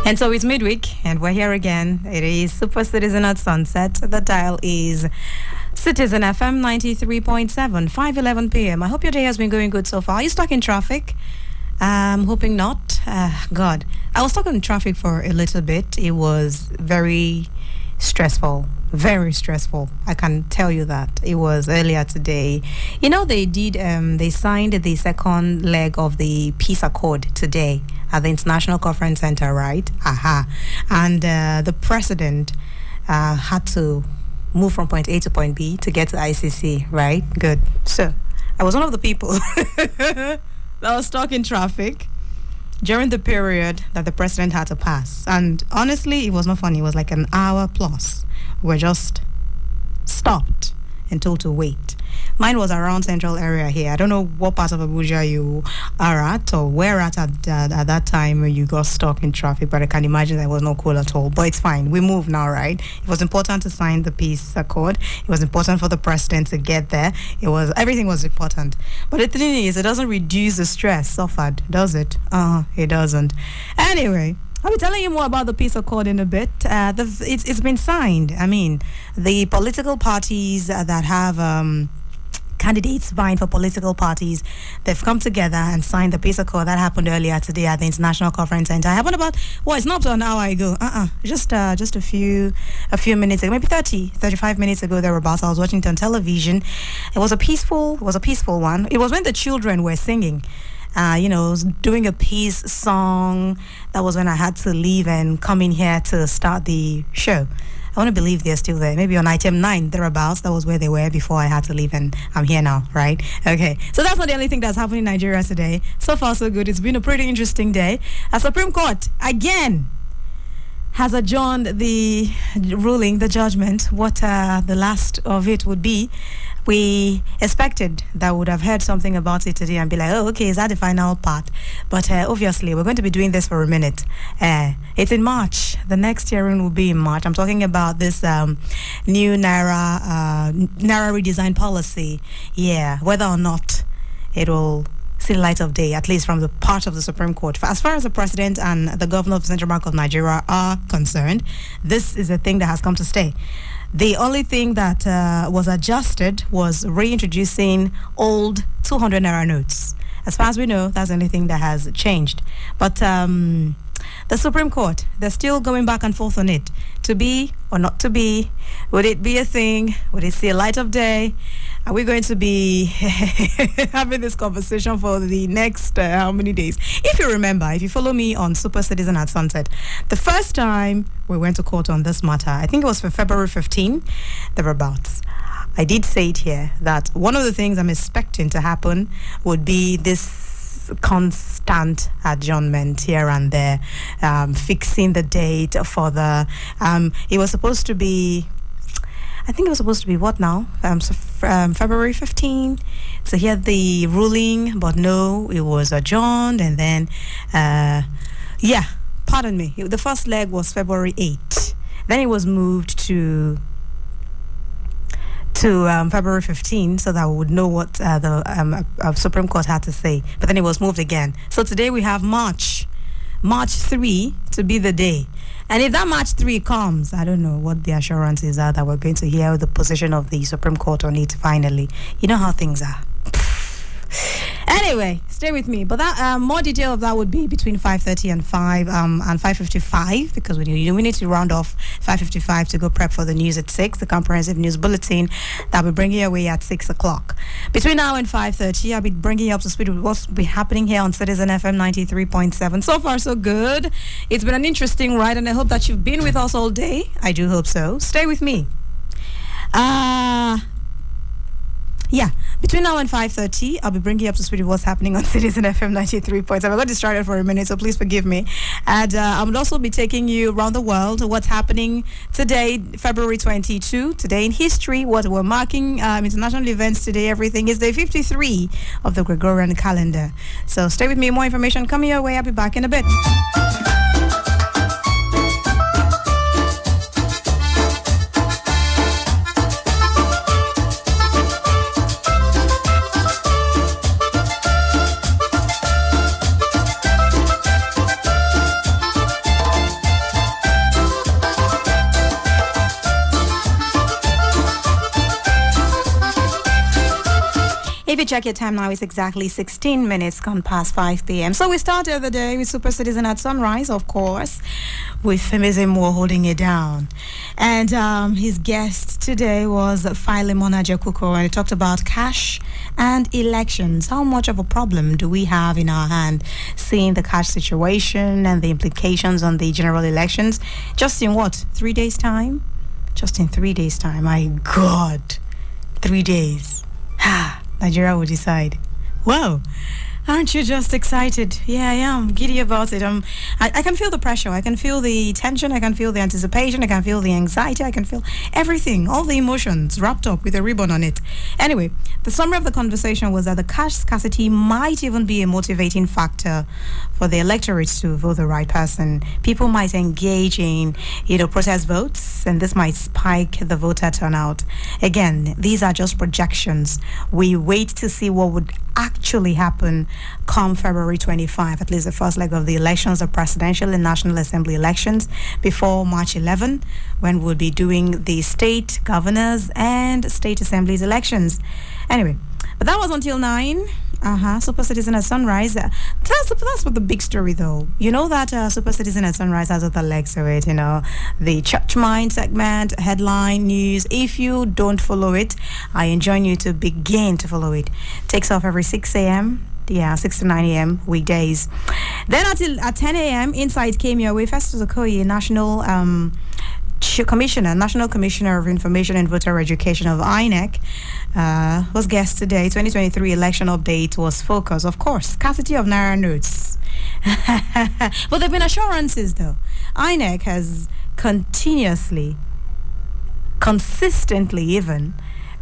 And so it's midweek, and we're here again. It is Super Citizen at Sunset. The dial is Citizen FM 93.7, 5:11 p.m. I hope your day has been going good so far. Are you stuck in traffic? I'm hoping not. God, I was stuck in traffic for a little bit. It was very stressful. Very stressful. I can tell you that. It was earlier today. You know, they signed the second leg of the peace accord today at the International Conference Center, right? And the president had to move from point A to point B to get to ICC, right? Good. So I was one of the people that was stuck in traffic during the period that the president had to pass. And honestly, it was not funny. It was like an hour plus. We were just stopped and told to wait. Mine was around central area here. I don't know what part of Abuja you are at or where at that time when you got stuck in traffic, but I can imagine that was not cool at all. But it's fine. We move now, right? It was important to sign the peace accord. It was important for the president to get there. Everything was important. But the thing is, it doesn't reduce the stress suffered, does it? It doesn't. Anyway, I'll be telling you more about the peace accord in a bit. It's been signed. I mean, the political parties that have candidates vying for political parties, they've come together and signed the peace accord that happened earlier today at the International Conference Center. It happened it's not up to an hour ago. Just a few minutes ago, maybe 35 minutes ago thereabouts. I was watching it on television. It was a peaceful one. It was when the children were singing. Doing a peace song. That was when I had to leave and come in here to start the show. I want to believe they're still there. Maybe on item 9, thereabouts. That was where they were before I had to leave, and I'm here now, right? Okay. So that's not the only thing that's happening in Nigeria today. So far, so good. It's been a pretty interesting day. A Supreme Court, again, has adjourned the ruling, the judgment, what the last of it would be. We expected that we would have heard something about it today and be like, oh, okay, is that the final part? But obviously, we're going to be doing this for a minute. It's in March. The next hearing will be in March. I'm talking about this new Naira redesign policy. Yeah, whether or not it will see the light of day, at least from the part of the Supreme Court. As far as the president and the governor of the Central Bank of Nigeria are concerned, this is a thing that has come to stay. The only thing that was adjusted was reintroducing old 200 Naira notes. As far as we know, that's the only thing that has changed. But the Supreme Court, they're still going back and forth on it. To be or not to be? Would it be a thing? Would it see a light of day? Are we going to be having this conversation for the next how many days? If you remember, if you follow me on Super Citizen at Sunset, the first time we went to court on this matter, I think it was for February 15, thereabouts. I did say it here that one of the things I'm expecting to happen would be this constant adjournment here and there, fixing the date for the it was supposed to be, I think it was supposed to be what now? February 15 to hear the ruling, but no, it was adjourned, and then pardon me, the first leg was February 8. Then it was moved to February 15, so that we would know what the Supreme Court had to say. But then it was moved again. So today we have March 3 to be the day. And if that March 3 comes, I don't know what the assurances are that we're going to hear the position of the Supreme Court on it finally. You know how things are. Anyway, stay with me. But that more detail of that would be between 5:30 and 5:55, because we need to round off 5:55 to go prep for the news at 6, the comprehensive news bulletin that will bring you away at 6 o'clock. Between now and 5:30, I'll be bringing you up to speed with what's been happening here on Citizen FM 93.7. So far, so good. It's been an interesting ride, and I hope that you've been with us all day. I do hope so. Stay with me. Between now and 5:30, I'll be bringing you up to speed with what's happening on Citizen FM 93.7. I got distracted for a minute, so please forgive me. And I will also be taking you around the world, what's happening today, February 22, today in history, what we're marking, international events today, everything is day 53 of the Gregorian calendar. So stay with me, more information coming your way. I'll be back in a bit. If you check your time now, it's exactly 16 minutes gone past 5 p.m. So we started the day with Super Citizen at sunrise, of course, with Femeze Moore holding it down. And his guest today was Philemon Ajekuko, and he talked about cash and elections. How much of a problem do we have in our hand, seeing the cash situation and the implications on the general elections? Just in what, 3 days' time? Just in 3 days' time. My God, 3 days. Nigeria will decide. Wow. Aren't you just excited? Yeah, I am. Giddy about it. I can feel the pressure. I can feel the tension. I can feel the anticipation. I can feel the anxiety. I can feel everything, all the emotions wrapped up with a ribbon on it. Anyway, the summary of the conversation was that the cash scarcity might even be a motivating factor for the electorate to vote the right person. People might engage in, protest votes, and this might spike the voter turnout. Again, these are just projections. We wait to see what would actually happen come February 25, at least the first leg of the elections, the presidential and national assembly elections, before March 11, when we'll be doing the state governors and state assemblies elections. Anyway, but that was until 9. Super Citizen at sunrise. That's what the big story, though. You know that Super Citizen at sunrise has other legs to it. The Church Mind segment, headline news. If you don't follow it, I enjoin you to begin to follow it. Takes off every 6 a.m. 6 to 9 a.m. weekdays. Then at 10 a.m., Insight came your way. Festus Okoye, National Commissioner of Information and Voter Education of INEC, was guest today. 2023 election update was focused, of course, scarcity of Naira notes. But there have been assurances, though. INEC has consistently even,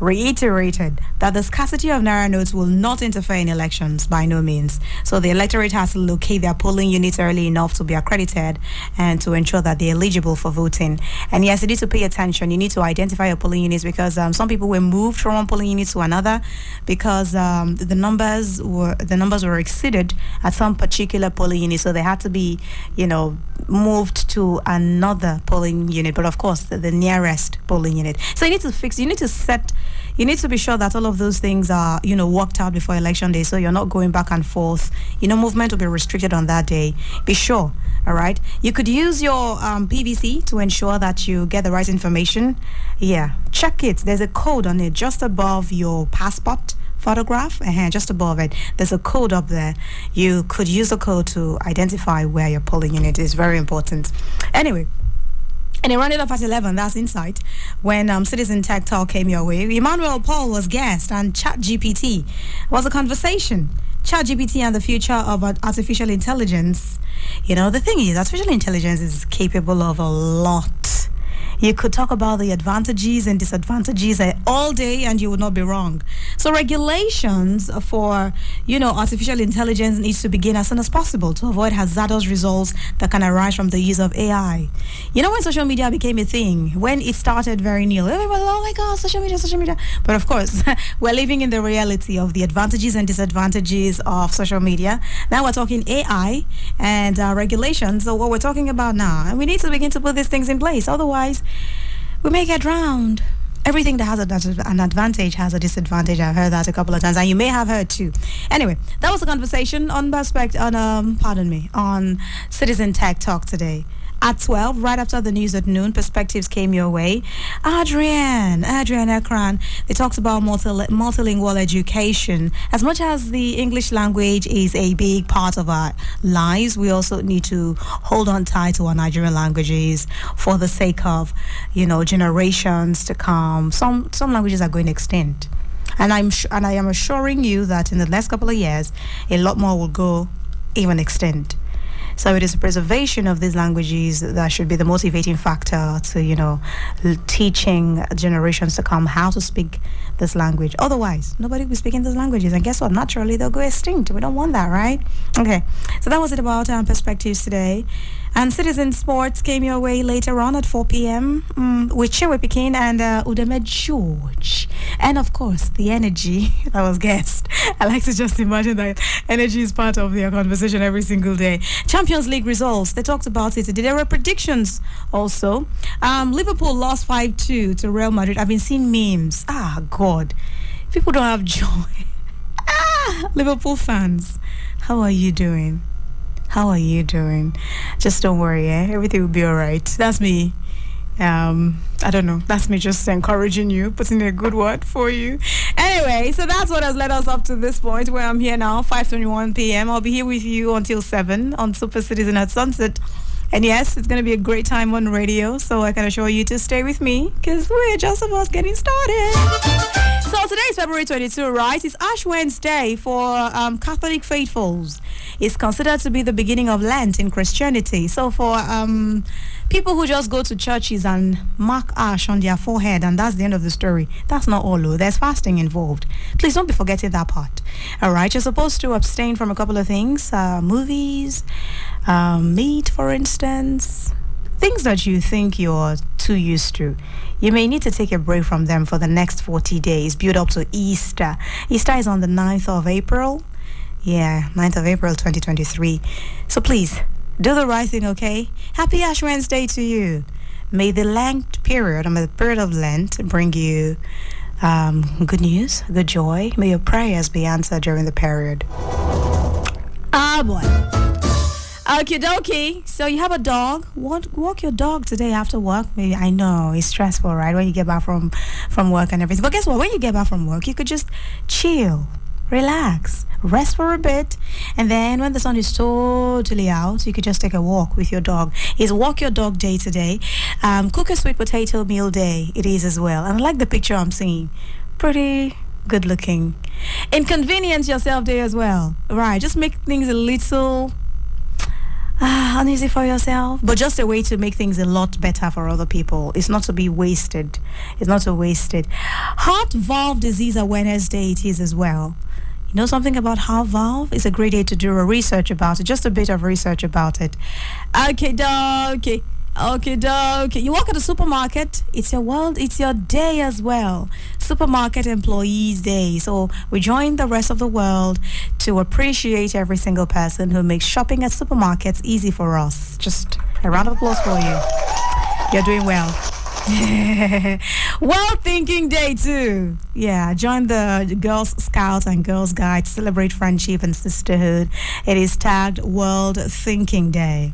reiterated that the scarcity of Naira notes will not interfere in elections by no means. So the electorate has to locate their polling units early enough to be accredited and to ensure that they're eligible for voting. And yes, you need to pay attention. You need to identify your polling units because some people were moved from one polling unit to another because the numbers were exceeded at some particular polling unit. So they had to be, moved to another polling unit, but of course the nearest polling unit. So you need to be sure that all of those things are, worked out before election day, so you're not going back and forth. Movement will be restricted on that day. Be sure, all right? You could use your PVC to ensure that you get the right information. Yeah, check it. There's a code on it just above your passport photograph, just above it. There's a code up there. You could use the code to identify where your polling unit is. Very important. Anyway, and it rounded up at 11, that's Insight, when Citizen Tech Talk came your way. Emmanuel Paul was guest, and ChatGPT was a conversation. ChatGPT and the future of artificial intelligence. The thing is, artificial intelligence is capable of a lot. You could talk about the advantages and disadvantages all day and you would not be wrong. So regulations for, artificial intelligence needs to begin as soon as possible to avoid hazardous results that can arise from the use of AI. When social media became a thing, when it started very new, everybody was, oh my God, social media. But of course, we're living in the reality of the advantages and disadvantages of social media. Now we're talking AI and regulations. So what we're talking about now, and we need to begin to put these things in place. Otherwise, we may get drowned. Everything that has an advantage has a disadvantage. I've heard that a couple of times, and you may have heard too. Anyway, that was a conversation on Citizen Tech Talk today. At 12, right after the news at noon, Perspectives came your way. Adrian Ekran, they talked about multilingual education. As much as the English language is a big part of our lives, we also need to hold on tight to our Nigerian languages for the sake of, generations to come. Some languages are going extinct. And I am assuring you that in the next couple of years, a lot more will go even extinct. So it is the preservation of these languages that should be the motivating factor to, teaching generations to come how to speak this language. Otherwise, nobody will be speaking these languages. And guess what? Naturally, they'll go extinct. We don't want that, right? Okay. So that was it about Perspectives today. And Citizen Sports came your way later on at 4 p.m. With Chewe Pekin and Udeme George. And of course, the energy that was guest. I like to just imagine that energy is part of their conversation every single day. Champions League results, they talked about it. There were predictions also. Liverpool lost 5-2 to Real Madrid. I've been seeing memes. God. People don't have joy. Liverpool fans, how are you doing? How are you doing? Just don't worry, everything will be all right. That's me. I don't know. That's me just encouraging you, putting a good word for you. Anyway, so that's what has led us up to this point where I'm here now, 5:21 p.m. I'll be here with you until 7 on Super Citizen at Sunset. And yes, it's going to be a great time on radio, so I can assure you to stay with me because we're just about getting started. So today is February 22, right? It's Ash Wednesday for Catholic faithfuls. It's considered to be the beginning of Lent in Christianity. So for people who just go to churches and mark ash on their forehead and that's the end of the story, that's not all, though. There's fasting involved. Please don't be forgetting that part. All right, you're supposed to abstain from a couple of things, movies, meat, for instance, things that you think you're too used to. You may need to take a break from them for the next 40 days, build up to Easter. Easter is on the 9th of April. Yeah, 9th of April 2023. So please, do the right thing, okay? Happy Ash Wednesday to you. May the Lent period, the period of Lent, bring you good news, good joy. May your prayers be answered during the period. Ah, boy. Okie dokie. So you have a dog. Walk your dog today after work. Maybe, I know it's stressful, right? When you get back from work and everything. But guess what? When you get back from work, you could just chill, relax, rest for a bit, and then when the sun is totally out, you could just take a walk with your dog. It's Walk Your Dog Day today. Cook a sweet potato meal day. It is as well. And I like the picture I'm seeing. Pretty good looking. Inconvenience yourself day as well. Right. Just make things a little uneasy for yourself, but just a way to make things a lot better for other people. It's not to be wasted. It's not to wasted. Heart valve disease awareness day it is as well. You know something about heart valve? It's a great day to do a research about it, just a bit of research about it. Okay. You work at a supermarket, it's your day as well. Supermarket Employees Day. So we join the rest of the world to appreciate every single person who makes shopping at supermarkets easy for us. Just a round of applause for you. You're doing well. World Thinking Day too. Yeah, join the Girls Scouts and Girls Guide to celebrate friendship and sisterhood. It is tagged World Thinking Day.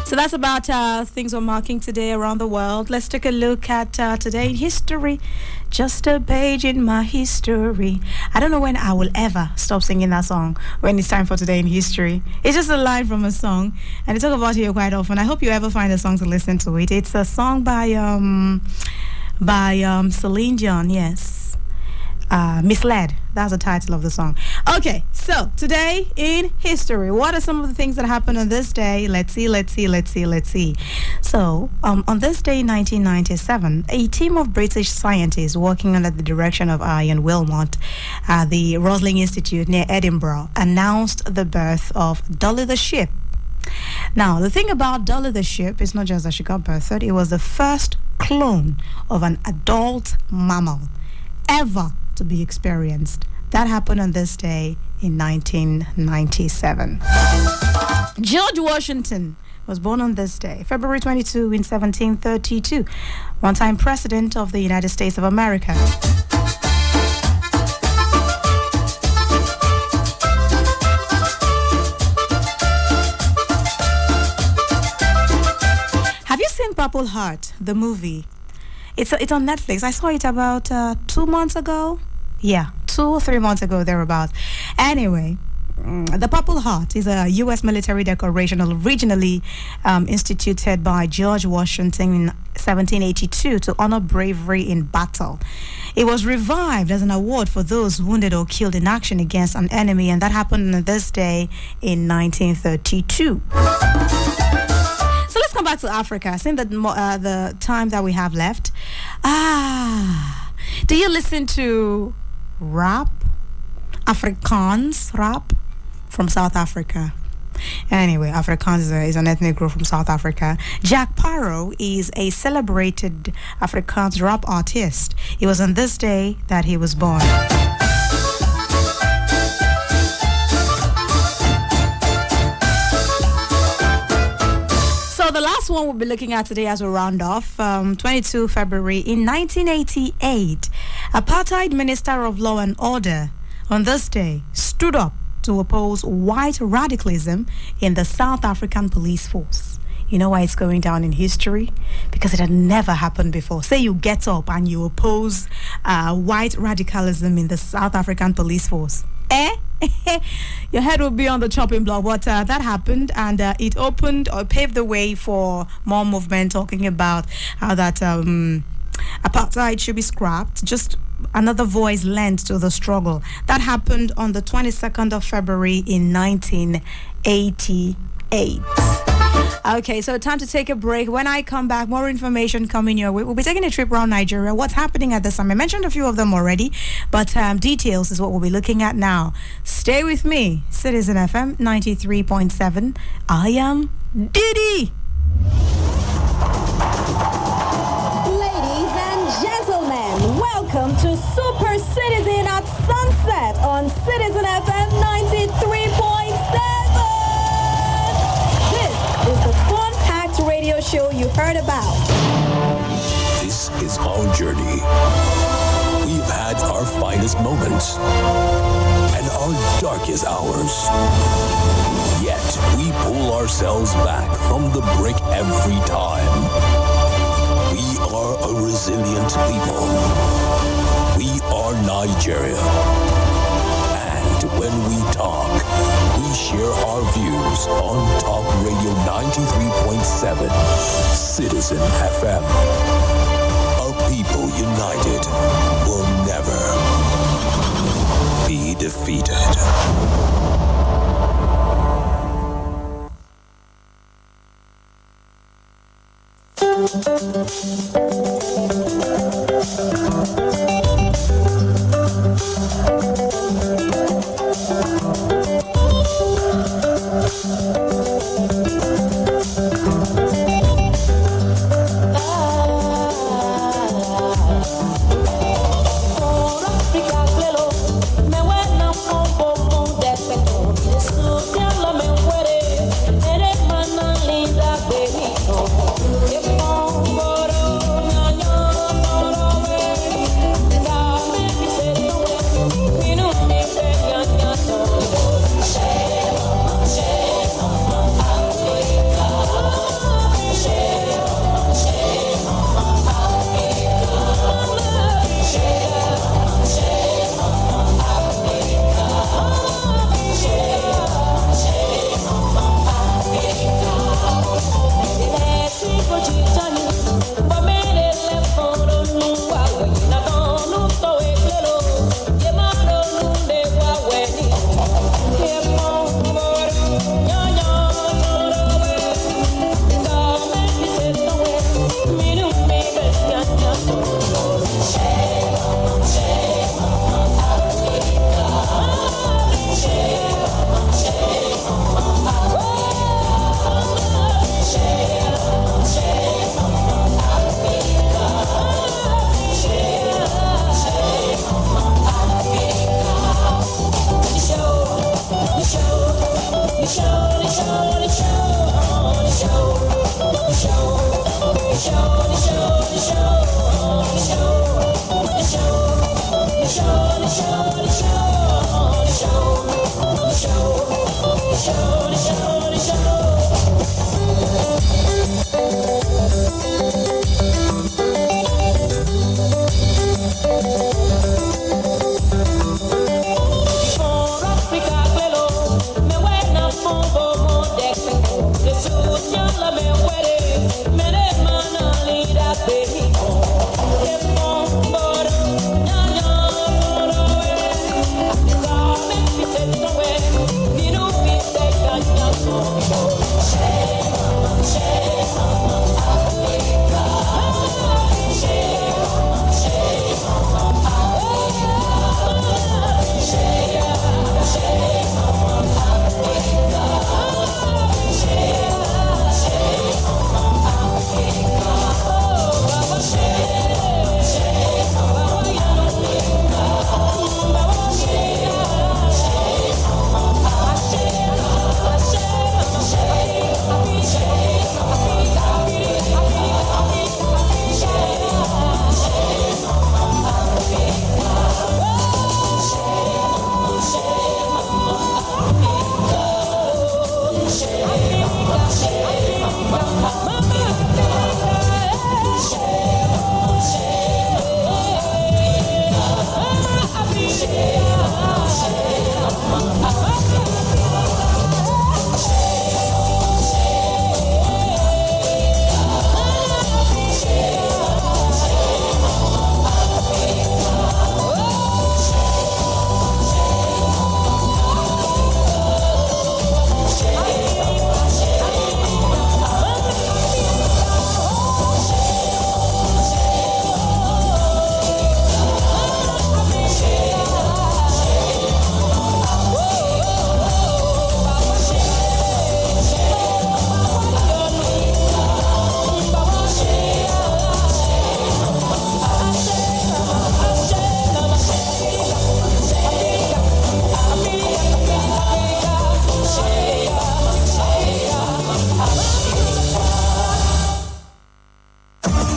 So that's about things we're marking today around the world. Let's take a look at today in history. Just a page in my history. I don't know when I will ever stop singing that song when it's time for Today in History. It's just a line from a song, and I talk about it quite often. I hope you ever find a song to listen to it. It's a song by Celine Dion, yes. Misled. That's the title of the song. Okay, so today in history, what are some of the things that happened on this day? Let's see. So, on this day in 1997, a team of British scientists working under the direction of Ian Wilmot at the Roslin Institute near Edinburgh announced the birth of Dolly the sheep. Now, the thing about Dolly the sheep is not just that she got birthed, it was the first clone of an adult mammal ever to be experienced. That happened on this day in 1997. George Washington was born on this day, February 22 in 1732, one-time president of the United States of America. Have you seen Purple Heart, the movie? It's on Netflix. I saw it about 2 months ago. Yeah, 2 or 3 months ago, thereabouts. Anyway, the Purple Heart is a U.S. military decoration originally instituted by George Washington in 1782 to honor bravery in battle. It was revived as an award for those wounded or killed in action against an enemy, and that happened on this day in 1932. So let's come back to Africa, seeing that the time that we have left. Do you listen to rap? Afrikaans rap from South Africa. Anyway, Afrikaans is an ethnic group from South Africa. Jack Parow is a celebrated Afrikaans rap artist. It was on this day that he was born. So the last one we'll be looking at today as we round off, 22 February in 1988, apartheid Minister of Law and Order on this day stood up to oppose white radicalism in the South African police force. You know why it's going down in history? Because it had never happened before. Say you get up and you oppose white radicalism in the South African police force. Your head will be on the chopping block. But that happened, and it opened or paved the way for more movement talking about how that apartheid should be scrapped. Just another voice lent to the struggle. That happened on the 22nd of February in 1988. Okay, so time to take a break. When I come back, more information coming your way. We'll be taking a trip around Nigeria. What's happening at the summit? I mentioned a few of them already, but details is what we'll be looking at now. Stay with me. Citizen FM 93.7. I am Didi. Ladies and gentlemen, welcome to Super Citizen at Sunset on Citizen FM 93.7. Is the fun-packed radio show you heard about. This is our journey. We've had our finest moments and our darkest hours. Yet we pull ourselves back from the brink every time. We are a resilient people. We are Nigeria. And when we talk, we share our views on Talk Radio 93.7, Citizen FM. A people united will never be defeated.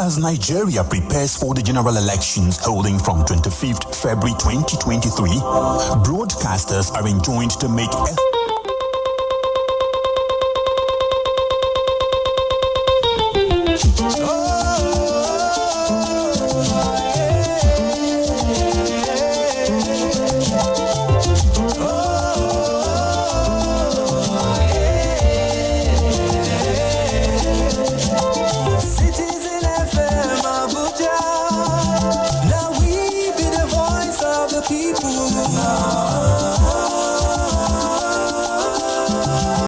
As Nigeria prepares for the general elections holding from 25th February 2023, broadcasters are enjoined to make Citizen FM Abuja. Now we be the voice of the people.